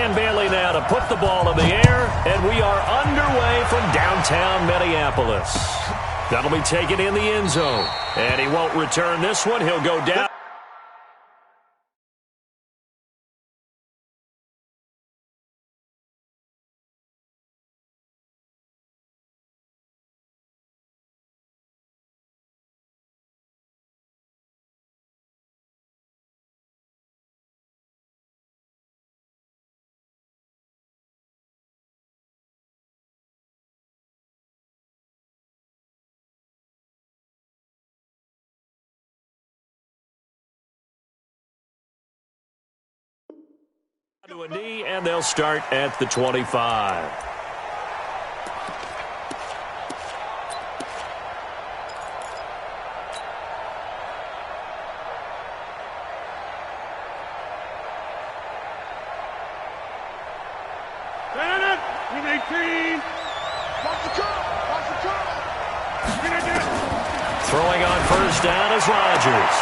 Dan Bailey now to put the ball in the air, and we are underway from downtown Minneapolis. That'll be taken in the end zone, and he won't return this one. He'll go down. To a knee, and they'll start at the 25. Throwing on first down is Rodgers.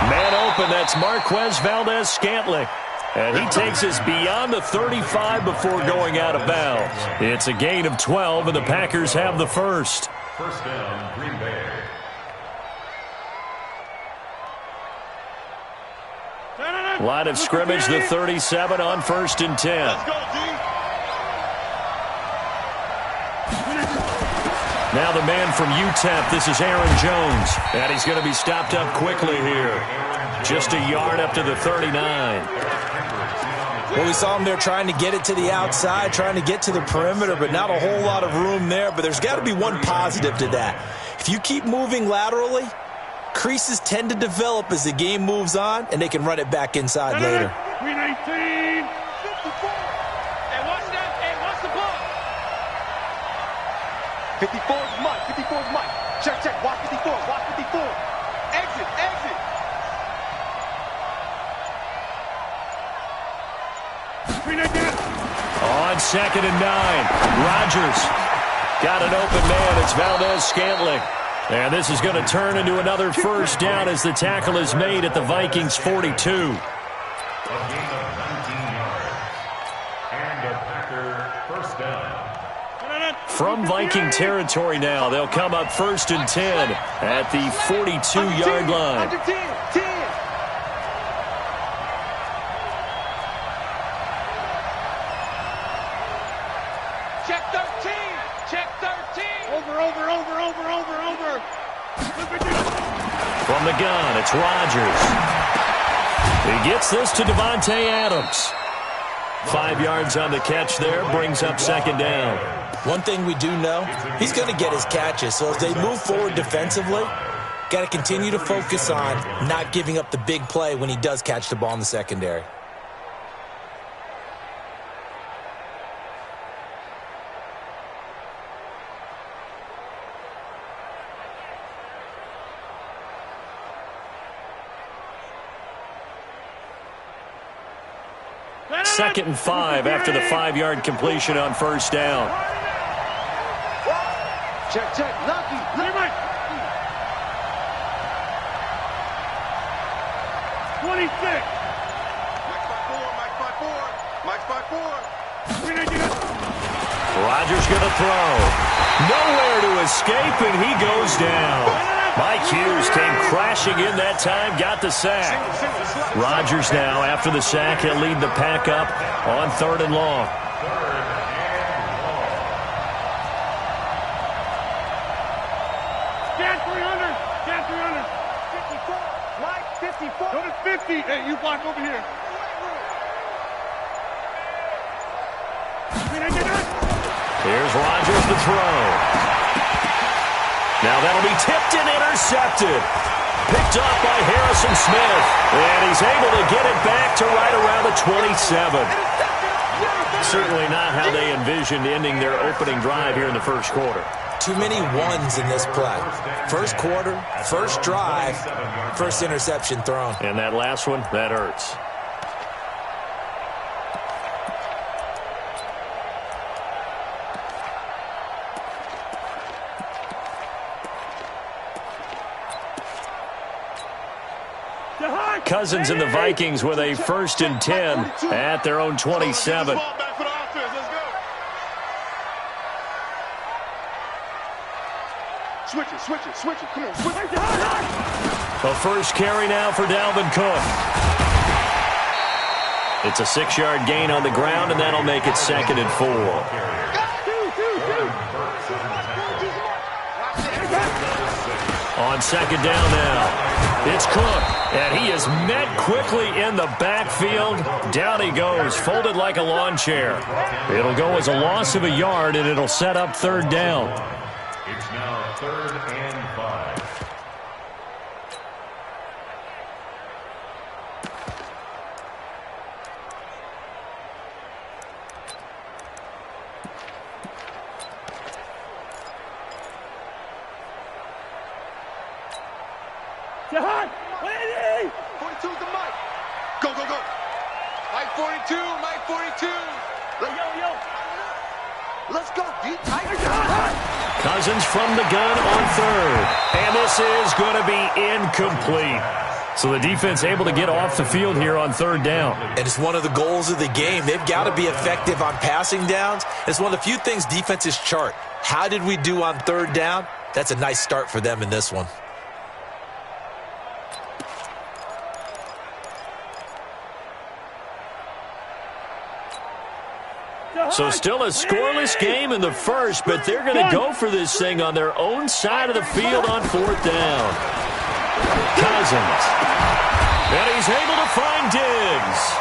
Man open, that's Marquez Valdez-Scantling. And he takes us beyond the 35 before going out of bounds. It's a gain of 12, and the Packers have the first. First down, Green Bay. Line of scrimmage, the 37 on 1st and 10. Let's go, D. Now the man from UTEP, this is Aaron Jones. And he's going to be stopped up quickly here. Just a yard up to the 39. Well, we saw him there trying to get it to the outside, trying to get to the perimeter, but not a whole lot of room there. But there's got to be one positive to that. If you keep moving laterally, creases tend to develop as the game moves on, and they can run it back inside later. 319. 54. Hey, watch that. Hey, watch the ball. 54 is Mike. 54 is Mike. Check, check. Watch 54. Watch 54. Exit, exit. On 2nd and 9, Rodgers got an open man. It's Valdez-Scantling. And this is going to turn into another first down as the tackle is made at the Vikings 42. A gain of 19 yards. And a Packer first down. From Viking territory now, they'll come up 1st and 10 at the 42-yard line. 10. Check 13. Check 13. Over. From the gun, it's Rodgers. He gets this to Devontae Adams. 5 yards on the catch there, brings up 2nd down. One thing we do know, he's going to get his catches. So as they move forward defensively, got to continue to focus on not giving up the big play when he does catch the ball in the secondary. Second and 5 after the 5-yard completion on first down. Check. Lucky. 26. Mike's by four. Rodgers going to throw. Nowhere to escape, and he goes down. Mike Hughes came crashing in that time, got the sack. Rodgers now, after the sack, he'll lead the pack up on 3rd and long. Scan 300. 54. Mike, 54. Go to 50. Hey, you block over here. Here's Rodgers to throw. Now that'll be tipped and intercepted. Picked off by Harrison Smith. And he's able to get it back to right around the 27. Certainly not how they envisioned ending their opening drive here in the first quarter. Too many ones in this play. First quarter, first drive, first interception thrown. And that last one, that hurts. Cousins and the Vikings with a 1st and 10 at their own 27. Switch it. Come on, switch it. A first carry now for Dalvin Cook. It's a 6-yard gain on the ground, and that'll make it 2nd and 4. On 2nd down now, it's Cook, and he is met quickly in the backfield. Down he goes, folded like a lawn chair. It'll go as a loss of a yard, and it'll set up 3rd down. It's now 3rd and 5. Jahan, 42 is the mic. Go. Mike 42, Mike 42. Yo. Let's go, deep. Cousins from the gun on 3rd. And this is going to be incomplete. So the defense able to get off the field here on 3rd down. And it's one of the goals of the game. They've got to be effective on passing downs. It's one of the few things defenses chart. How did we do on 3rd down? That's a nice start for them in this one. So still a scoreless game in the first, but they're going to go for this thing on their own side of the field on 4th down. Cousins. And he's able to find Diggs.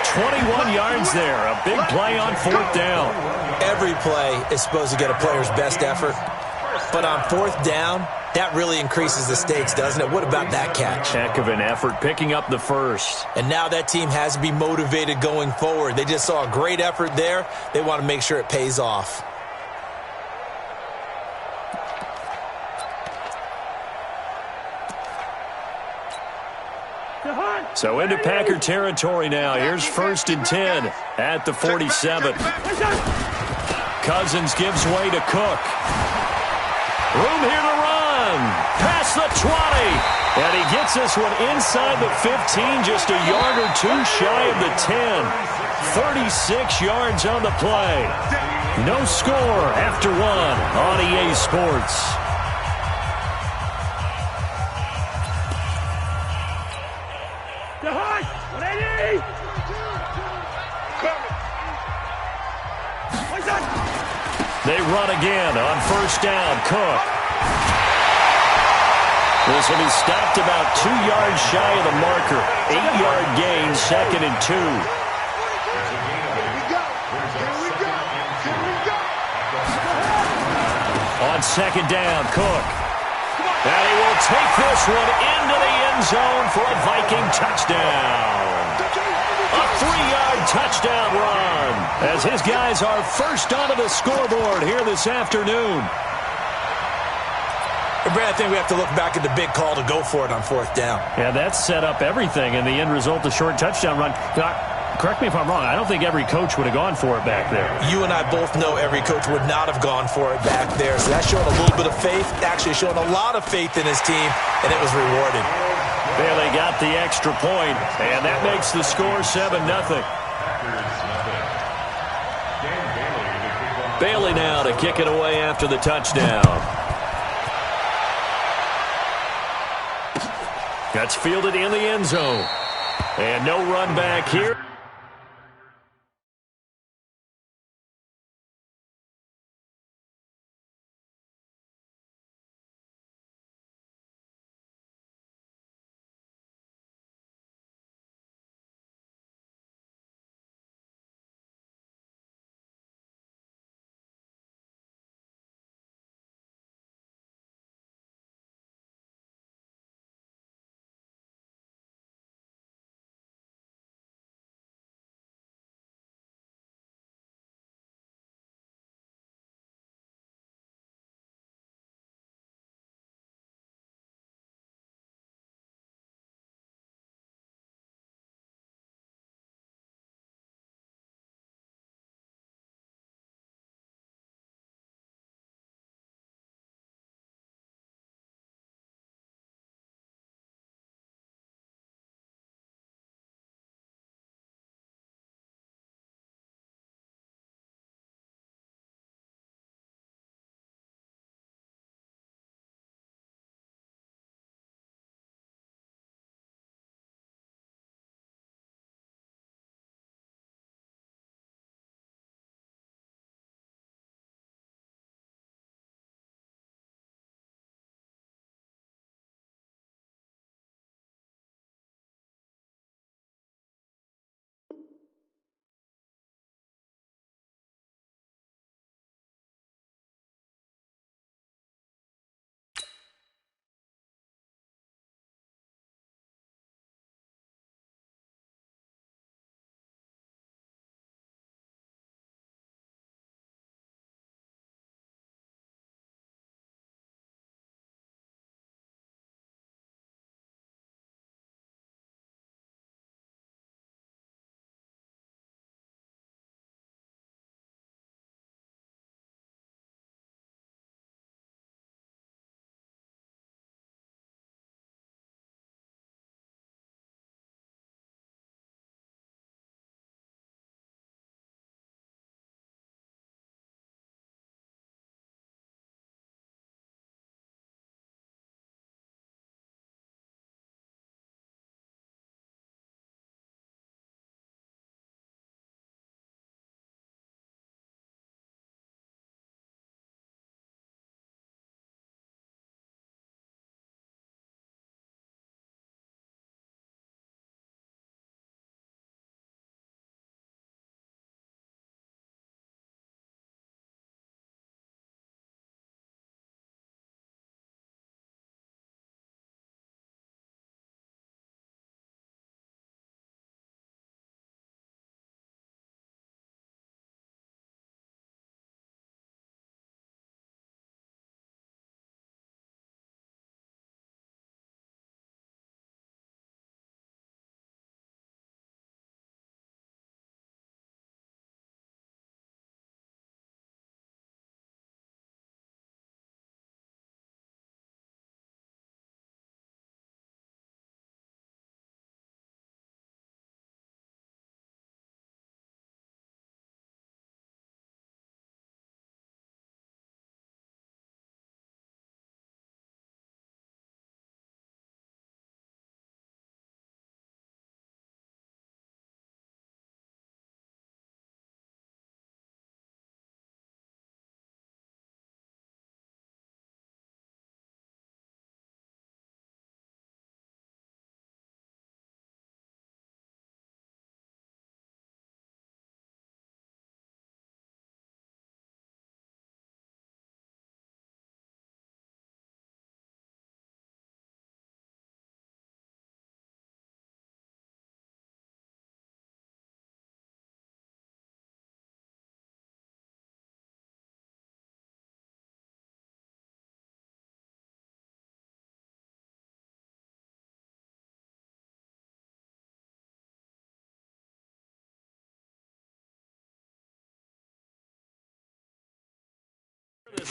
21 yards there. A big play on 4th down. Every play is supposed to get a player's best effort. But on 4th down, that really increases the stakes, doesn't it? What about that catch? Heck of an effort, picking up the first. And now that team has to be motivated going forward. They just saw a great effort there. They want to make sure it pays off. So into Packer territory now. Here's 1st and 10 at the 47. Cousins gives way to Cook. Room here to run. Past the 20. And he gets this one inside the 15, just a yard or 2 shy of the 10. 36 yards on the play. No score after 1 on EA Sports. They run again on 1st down. Cook. This will be stopped about 2 yards shy of the marker. 8-yard gain, 2nd and 2. On 2nd down, Cook. And he will take this one into the end zone for a Viking touchdown. A 3-yard touchdown run as his guys are first onto the scoreboard here this afternoon. Brad, I think we have to look back at the big call to go for it on 4th down. Yeah, that set up everything, and the end result, the short touchdown run. Correct me if I'm wrong. I don't think every coach would have gone for it back there. You and I both know every coach would not have gone for it back there. So that showed a little bit of faith, actually showed a lot of faith in his team, and it was rewarded. Well, they got the extra point, and that makes the score 7-0. Bailey now to kick it away after the touchdown. That's fielded in the end zone. And no run back here.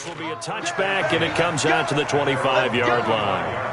This will be a touchback, and it comes out to the 25-yard line.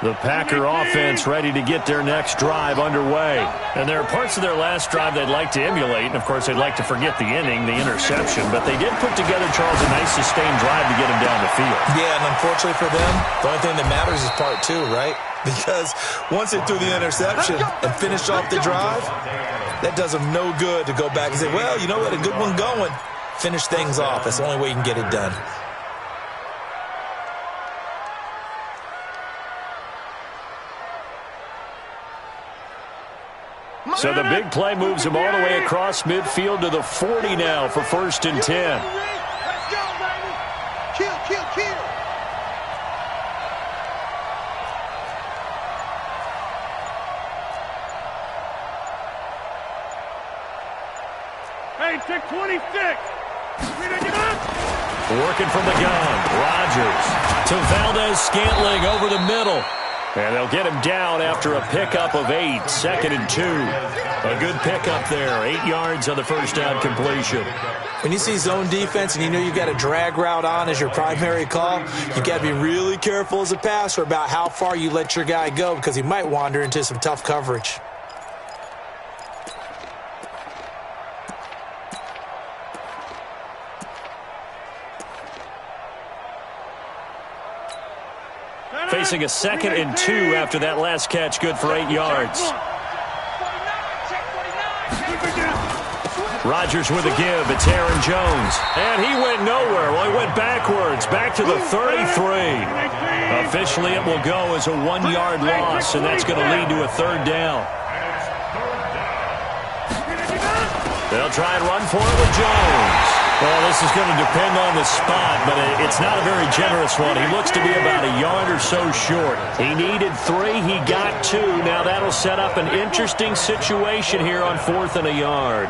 The Packer offense ready to get their next drive underway. And there are parts of their last drive they'd like to emulate. And, of course, they'd like to forget the inning, the interception. But they did put together, Charles, a nice sustained drive to get them down the field. Yeah, and unfortunately for them, the only thing that matters is part two, right? Because once they threw the interception and finished off the drive, that does them no good to go back and say, well, you know what, a good one going. Finish things off. That's the only way you can get it done. So the big play moves him all the way across midfield to the 40 now for 1st and 10. Let's go, baby. Kill, kill, kill. Hey, check 26. Working from the gun. Rodgers to Valdez-Scantling over the middle. And they'll get him down after a pickup of 8, 2nd and 2. A good pickup there, 8 yards on the first down completion. When you see zone defense and you know you got a drag route on as your primary call, you got to be really careful as a passer about how far you let your guy go because he might wander into some tough coverage. Facing a 2nd and 2 after that last catch, good for 8 yards. Rodgers with a give. It's Aaron Jones. And he went nowhere. Well, he went backwards, back to the 33. Officially, it will go as a 1-yard loss, and that's going to lead to a 3rd down. They'll try and run for it with Jones. Well, this is going to depend on the spot, but it's not a very generous one. He looks to be about a yard or so short. He needed 3. He got 2. Now that'll set up an interesting situation here on 4th and a yard.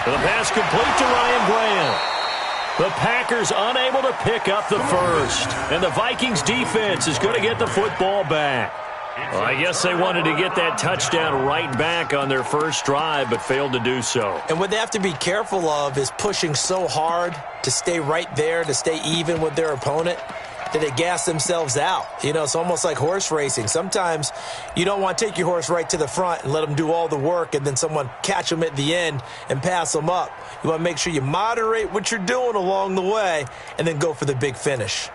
The pass complete to Ryan Graham. The Packers unable to pick up the first. And the Vikings defense is going to get the football back. Well, I guess they wanted to get that touchdown right back on their first drive, but failed to do so. And what they have to be careful of is pushing so hard to stay right there, to stay even with their opponent, that they gas themselves out. You know, it's almost like horse racing. Sometimes you don't want to take your horse right to the front and let them do all the work and then someone catch them at the end and pass them up. You want to make sure you moderate what you're doing along the way and then go for the big finish.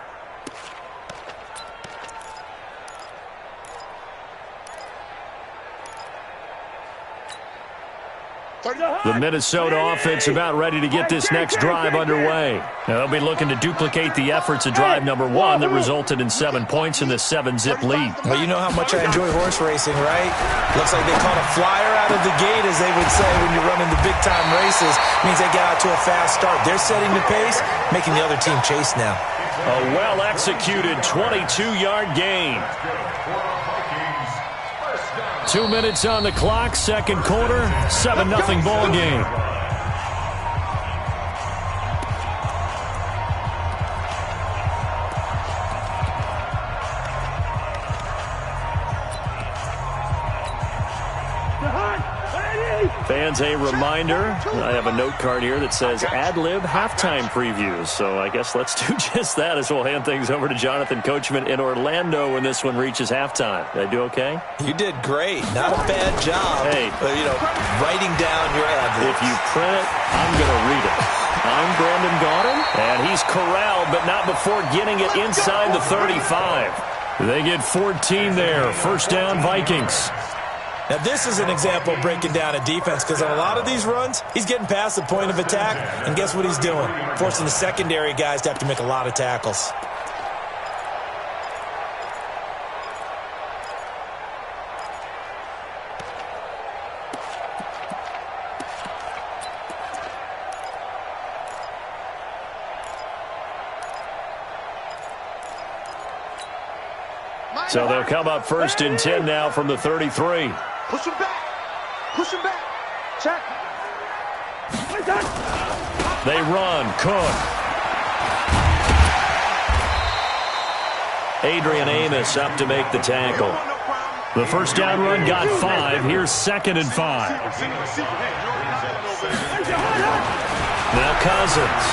The Minnesota offense about ready to get this next drive underway. Now, they'll be looking to duplicate the efforts of drive number 1 that resulted in 7 points in the 7-zip lead. Well, you know how much I enjoy horse racing, right? Looks like they caught a flyer out of the gate, as they would say when you're running the big-time races. Means they get out to a fast start. They're setting the pace, making the other team chase now. A well-executed 22-yard gain. 2 minutes on the clock, second quarter, 7-0 ball game. Fans, a reminder, I have a note card here that says ad-lib halftime previews. So I guess let's do just that as we'll hand things over to Jonathan Coachman in Orlando when this one reaches halftime. Did I do okay? You did great. Not a bad job. Hey. Writing down your ad-libs. If you print it, I'm going to read it. I'm Brandon Gaudin, and he's corralled, but not before getting it inside the 35. They get 14 there. First down, Vikings. Now, this is an example of breaking down a defense because on a lot of these runs, he's getting past the point of attack, and guess what he's doing? Forcing the secondary guys to have to make a lot of tackles. So they'll come up 1st and 10 now from the 33. Push him back. Push him back. Check. They run. Cook. Adrian Amos up to make the tackle. The first down run got 5. Here's 2nd and 5. Now Cousins.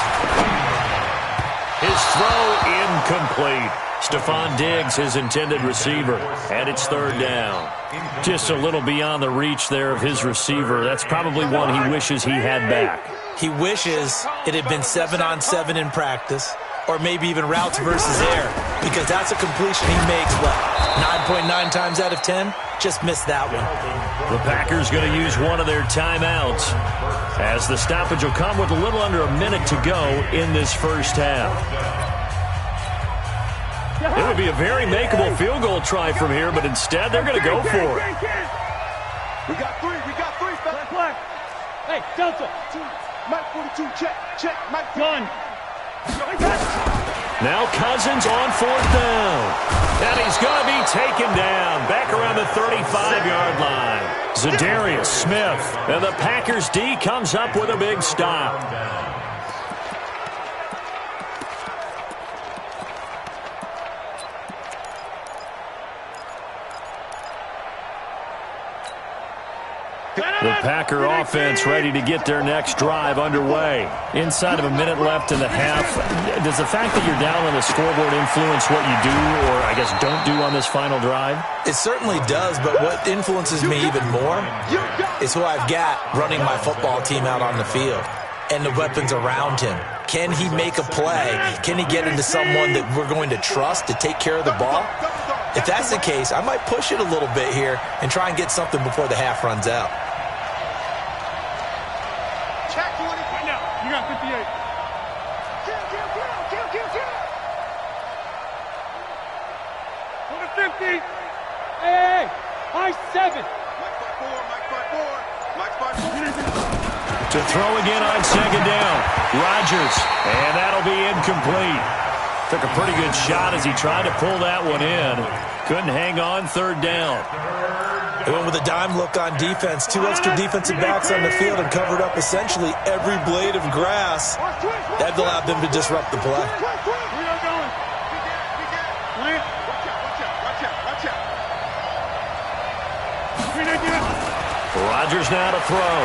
His throw incomplete. Stephon Diggs, his intended receiver, and it's 3rd down. Just a little beyond the reach there of his receiver. That's probably one he wishes he had back. He wishes it had been 7-on-7 in practice, or maybe even routes versus air, because that's a completion he makes, 9.9 times out of 10? Just missed that one. The Packers going to use one of their timeouts, as the stoppage will come with a little under a minute to go in this first half. It would be a very makeable field goal try from here, but instead they're going to go for it. We got 3. Black. Hey, Delta. Mike 42, check. Mike gun. Now Cousins on 4th down. And he's going to be taken down back around the 35-yard line. Zadarius Smith. And the Packers D comes up with a big stop. The Packer offense ready to get their next drive underway. Inside of a minute left in the half. Does the fact that you're down on the scoreboard influence what you do, or I guess don't do on this final drive? It certainly does, but what influences me even more is who I've got running my football team out on the field and the weapons around him. Can he make a play? Can he get into someone that we're going to trust to take care of the ball? If that's the case, I might push it a little bit here and try and get something before the half runs out. You got 58. Kill. Go to 50. Hey, high 7. Mike 5-4. To throw again on 2nd down. Rodgers, and that'll be incomplete. Took a pretty good shot as he tried to pull that one in. Couldn't hang on 3rd down. They went with a dime look on defense. 2 extra defensive backs on the field and covered up essentially every blade of grass. That allowed them to disrupt the play. Rodgers now to throw.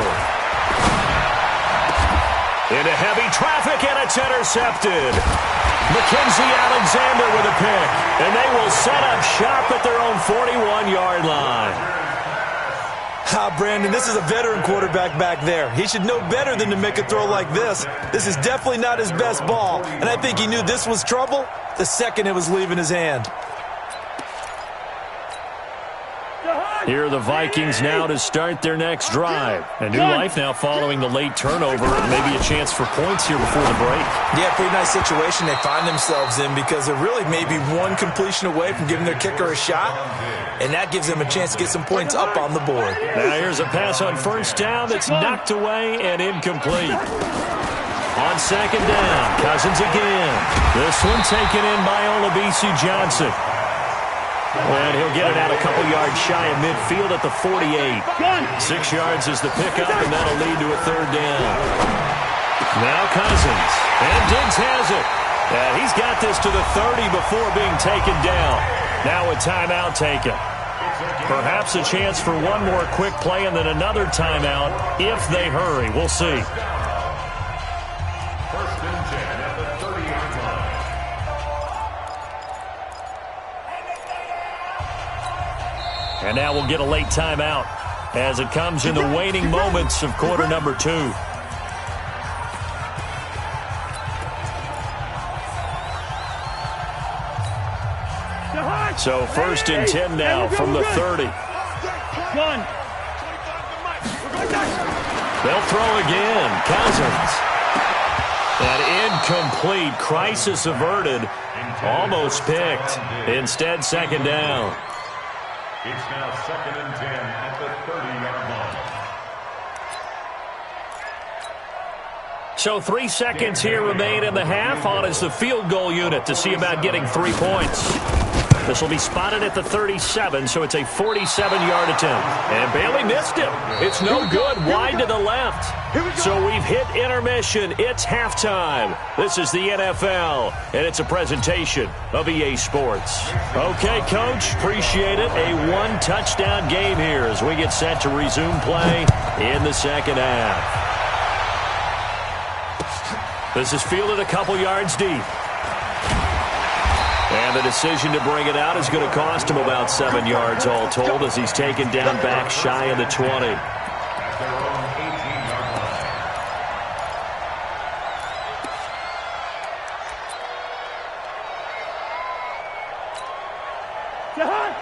Into heavy traffic, and it's intercepted. Mackenzie Alexander with a pick, and they will set up shop at their own 41-yard line. Brandon, this is a veteran quarterback back there. He should know better than to make a throw like this. This is definitely not his best ball, and I think he knew this was trouble the second it was leaving his hand. Here are the Vikings now to start their next drive. A new life now following the late turnover. Maybe a chance for points here before the break. Yeah, pretty nice situation they find themselves in, because they're really maybe one completion away from giving their kicker a shot, and that gives them a chance to get some points up on the board. Now here's a pass on 1st down that's knocked away and incomplete. On 2nd down, Cousins again. This one taken in by Olabisi Johnson. And he'll get it out a couple yards shy of midfield at the 48. 6 yards is the pickup, and that'll lead to a 3rd down. Now Cousins. And Diggs has it. And he's got this to the 30 before being taken down. Now a timeout taken. Perhaps a chance for one more quick play and then another timeout if they hurry. We'll see. 1st and 10 at the 38 line. And now we'll get a late timeout as it comes in the waning moments of quarter number 2. So 1st and 10 now from the 30. They'll throw again. Cousins. An incomplete. Crisis averted. Almost picked. Instead, 2nd down. It's now 2nd and 10 at the 30-yard line. So 3 seconds here remain in the half. On is the field goal unit to see about getting 3 points. This will be spotted at the 37, so it's a 47-yard attempt. And Bailey missed it. It's no good, wide to the left. So we've hit intermission. It's halftime. This is the NFL, and it's a presentation of EA Sports. Okay, Coach, appreciate it. A one-touchdown game here as we get set to resume play in the second half. This is fielded a couple yards deep. And the decision to bring it out is going to cost him about 7 yards all told as he's taken down back shy of the 20.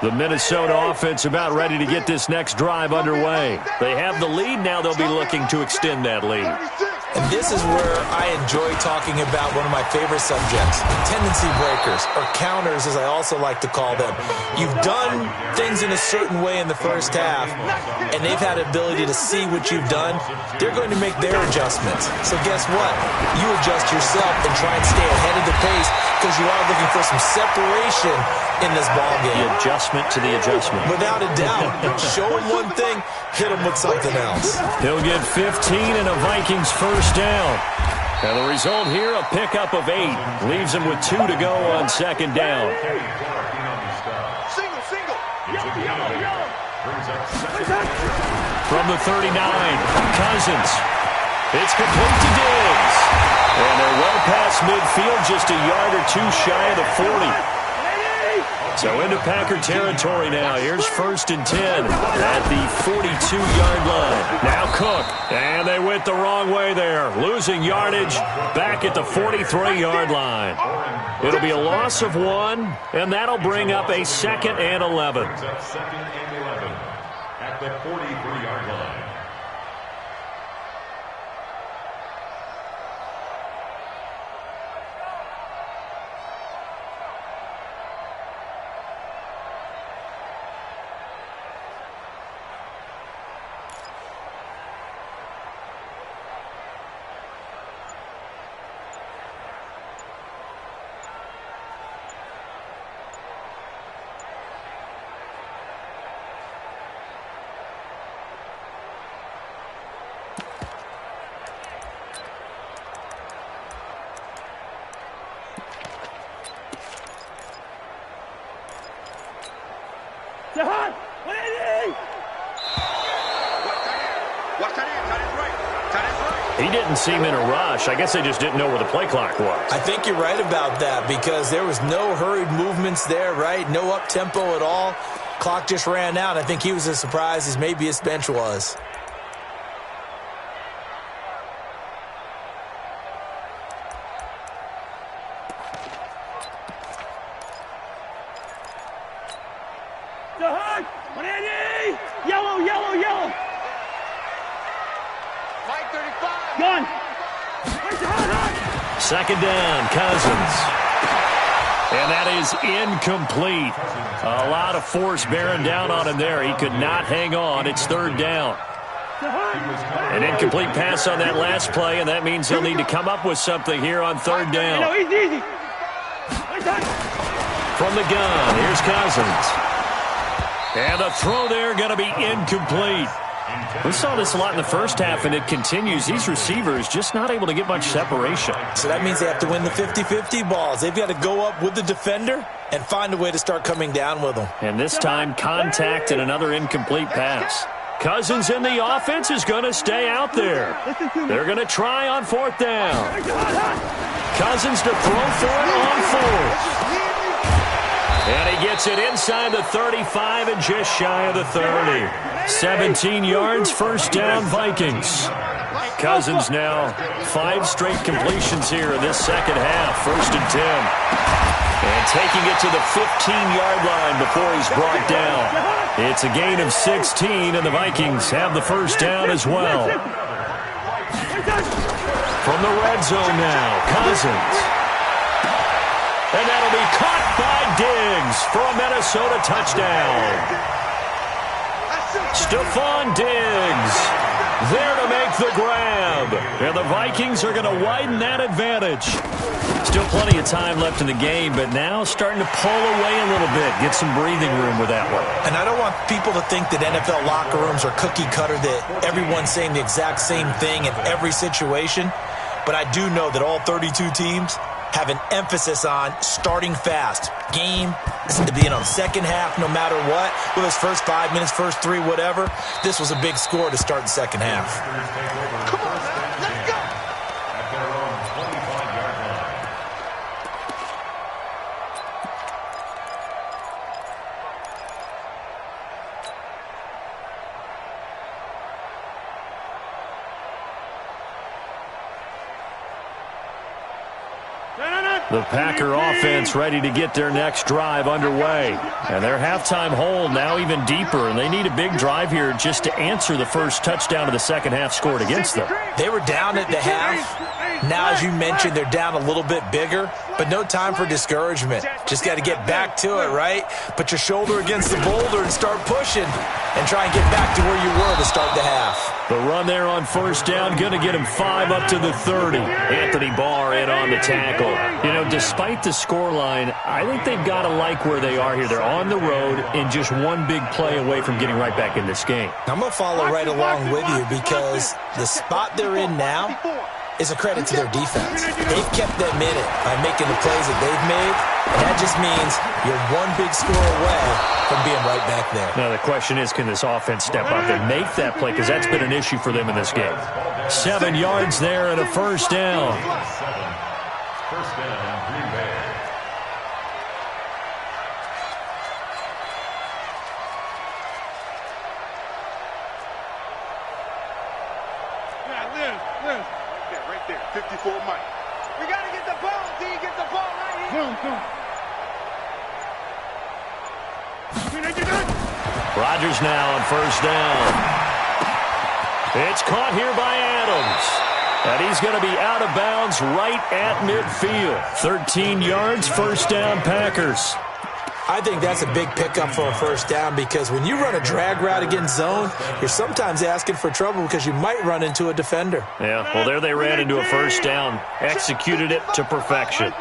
The Minnesota offense about ready to get this next drive underway. They have the lead now. They'll be looking to extend that lead. And this is where I enjoy talking about one of my favorite subjects, tendency breakers, or counters as I also like to call them. You've done things in a certain way in the first half, and they've had the ability to see what you've done. They're going to make their adjustments. So guess what? You adjust yourself and try and stay ahead of the pace because you are looking for some separation in this ballgame. The adjustment to the adjustment. Without a doubt. Show him one thing, hit him with something else. He'll get 15 and a Vikings first down. And the result here, a pickup of 8. Leaves him with 2 to go on second down. From the 39, Cousins. It's complete to Diggs. And they're well past midfield, just a yard or two shy of the 40. So into Packer territory now. Here's 1st and 10 at the 42-yard line. Now Cook, and they went the wrong way there. Losing yardage back at the 43-yard line. It'll be a loss of 1, and that'll bring up a 2nd and 11. Second and 11 at the 43-yard line. He didn't seem in a rush. I guess they just didn't know where the play clock was. I think you're right about that because there was no hurried movements there, right? No up-tempo at all. Clock just ran out. I think he was as surprised as maybe his bench was. Yellow, yellow, yellow. Mike 35. Gun. Second down, Cousins. And that is incomplete. A lot of force bearing down on him there. He could not hang on. It's 3rd down. An incomplete pass on that last play, and that means he'll need to come up with something here on 3rd down. Easy. From the gun, here's Cousins. And the throw there going to be incomplete. We saw this a lot in the first half, and it continues. These receivers just not able to get much separation. So that means they have to win the 50-50 balls. They've got to go up with the defender and find a way to start coming down with them. And this time, contact and another incomplete pass. Cousins in the offense is going to stay out there. They're going to try on 4th down. Cousins to throw for it on 4th. And he gets it inside the 35 and just shy of the 30. 17 yards, 1st down, Vikings. Cousins now 5 straight completions here in this second half. 1st and 10. And taking it to the 15-yard line before he's brought down. It's a gain of 16, and the Vikings have the 1st down as well. From the red zone now, Cousins. And that'll be caught by Diggs for a Minnesota touchdown. Stephon Diggs There to make the grab. And the Vikings are going to widen that advantage. Still plenty of time left in the game, but now starting to pull away a little bit. Get some breathing room with that one. And I don't want people to think that NFL locker rooms are cookie cutter, that everyone's saying the exact same thing in every situation. But I do know that all 32 teams have an emphasis on starting fast. Game, second half, no matter what. Whether it's first 5 minutes, first 3, whatever. This was a big score to start the second half. Come on, man. Let's go. At their own 25-yard line. The Packer offense ready to get their next drive underway. And their halftime hole now even deeper, and they need a big drive here just to answer the first touchdown of the second half scored against them. They were down at the half. Now, as you mentioned, they're down a little bit bigger, but no time for discouragement. Just got to get back to it, right? Put your shoulder against the boulder and start pushing and try and get back to where you were to start the half. The run there on first down, going to get him 5 up to the 30. Anthony Barr in on the tackle. You know, despite the scoreline, I think they've got to like where they are here. They're on the road and just one big play away from getting right back in this game. I'm going to follow right along with you because the spot they're in now is a credit to their defense. They've kept them in it by making the plays that they've made, and that just means you're one big score away from being right back there. Now the question is, can this offense step up and make that play? Because that's been an issue for them in this game. 7 yards there and a first down. First down, Green Bay. Liz. Yeah, right there. 54 Mike. We got to get the ball, D. Get the ball right here. Rodgers now on first down. It's caught here by Adams. And he's going to be out of bounds right at midfield. 13 yards, first down, Packers. I think that's a big pickup for a first down because when you run a drag route against zone, you're sometimes asking for trouble because you might run into a defender. Yeah, well, there they ran into a first down. Executed it to perfection.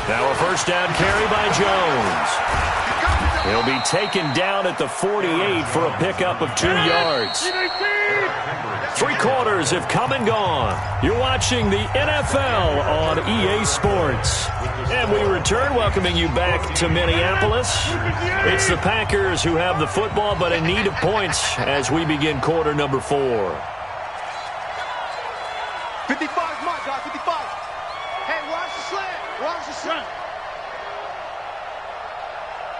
Now a first down carry by Jones. He'll be taken down at the 48 for a pickup of 2 yards. 3 quarters have come and gone. You're watching the NFL on EA Sports. And we return, welcoming you back to Minneapolis. It's the Packers who have the football, but in need of points as we begin quarter number 4. 55, Mike, guys, 55. Hey, watch the slant. Watch the slant.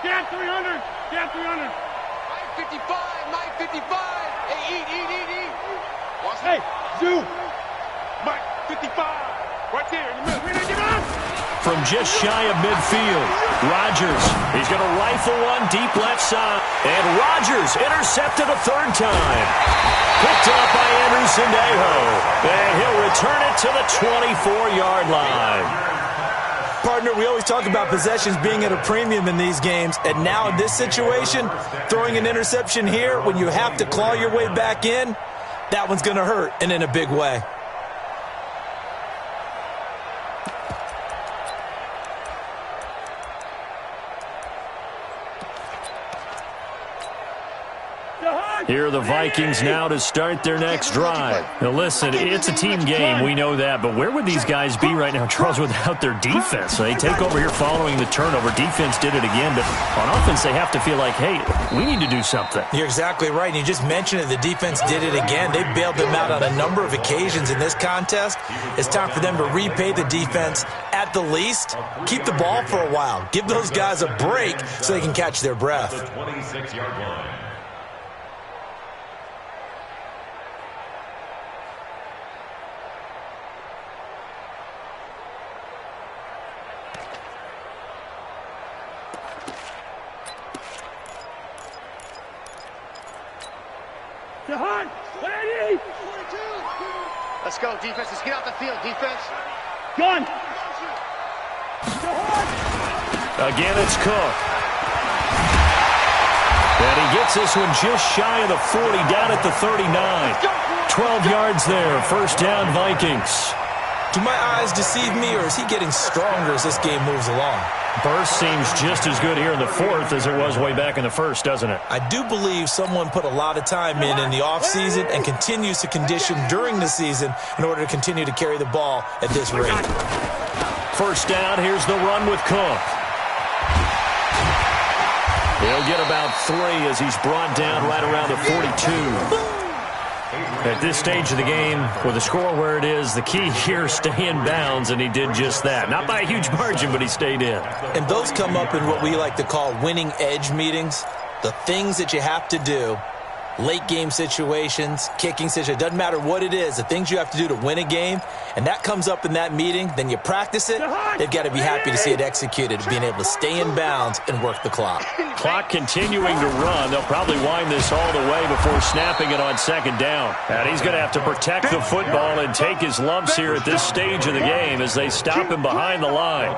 Get 300. Get 300. Mike 55. Mike 55. Hey, eat. Hey, Zoo. Mike 55. Right there in the middle. From just shy of midfield, Rodgers. He's going to rifle one deep left side. And Rodgers intercepted a 3rd time. Picked up by Andrew Sendejo. And he'll return it to the 24-yard line. Partner, we always talk about possessions being at a premium in these games, and now in this situation, throwing an interception here when you have to claw your way back in, that one's going to hurt, and in a big way. Here are the Vikings now to start their next drive. Now listen, it's a team game, we know that, but where would these guys be right now, Charles, without their defense? They take over here following the turnover. Defense did it again, but on offense they have to feel like, hey, we need to do something. You're exactly right, and you just mentioned it. The defense did it again. They bailed them out on a number of occasions in this contest. It's time for them to repay the defense at the least. Keep the ball for a while. Give those guys a break so they can catch their breath. The 26-yard line. Let's go, defense. Let's get out the field, defense. Again, it's Cook. And he gets this one just shy of the 40, down at the 39. 12 yards there, first down Vikings. Do my eyes deceive me, or is he getting stronger as this game moves along? Burst seems just as good here in the fourth as it was way back in the first, doesn't it? I do believe someone put a lot of time in the offseason and continues to condition during the season in order to continue to carry the ball at this rate. First down, here's the run with Cook. He'll get about 3 as he's brought down right around the 42. At this stage of the game, with the score where it is, the key here, stay in bounds, and he did just that. Not by a huge margin, but he stayed in. And those come up in what we like to call winning edge meetings. The things that you have to do, late game situations, kicking situations, doesn't matter what it is, the things you have to do to win a game, and that comes up in that meeting, then you practice it, they've got to be happy to see it executed, being able to stay in bounds and work the clock. Clock continuing to run. They'll probably wind this all the way before snapping it on second down. And he's going to have to protect the football and take his lumps here at this stage of the game as they stop him behind the line.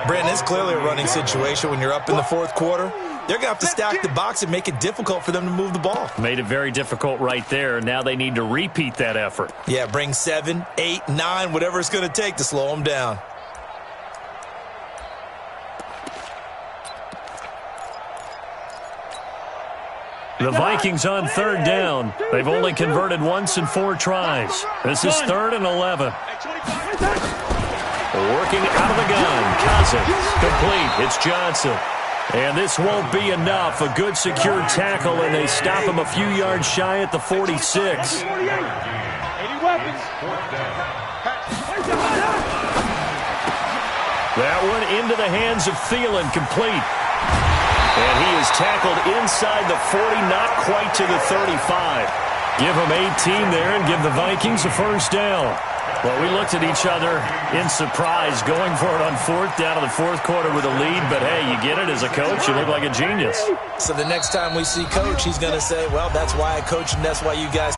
Brandon, it's clearly a running situation when you're up in the fourth quarter. They're going to have to stack the box and make it difficult for them to move the ball. Made it very difficult right there. Now they need to repeat that effort. Yeah, bring 7, 8, 9, whatever it's going to take to slow them down. The Vikings on third down. They've only converted once in 4 tries. This is 3rd and 11. Working out of the gun. Cousins. Complete. It's Johnson. And this won't be enough. A good secure tackle, and they stop him a few yards shy at the 46. That one into the hands of Thielen, complete. And he is tackled inside the 40, not quite to the 35. Give him 18 there and give the Vikings a first down. Well, we looked at each other in surprise, going for it on 4th down in the 4th quarter with a lead. But, hey, you get it as a coach. You look like a genius. So the next time we see Coach, he's going to say, well, that's why I coach and that's why you guys